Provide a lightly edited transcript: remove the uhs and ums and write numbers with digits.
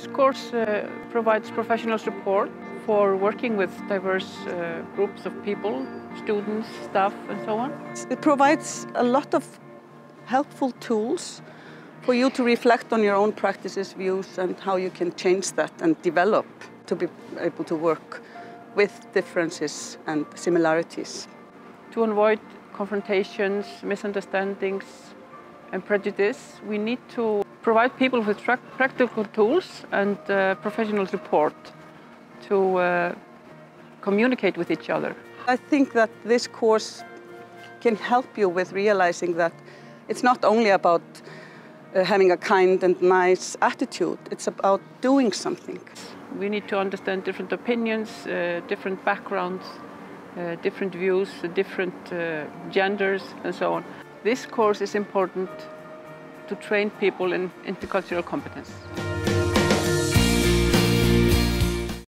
This course provides professional support for working with diverse groups of people, students, staff, and so on. It provides a lot of helpful tools for you to reflect on your own practices, views, and how you can change that and develop to be able to work with differences and similarities. To avoid confrontations, misunderstandings, and prejudice, we need to provide people with practical tools and professional support to communicate with each other. I think that this course can help you with realizing that it's not only about having a kind and nice attitude, it's about doing something. We need to understand different opinions, different backgrounds, different views, different genders, and so on. This course is important to train people in intercultural competence.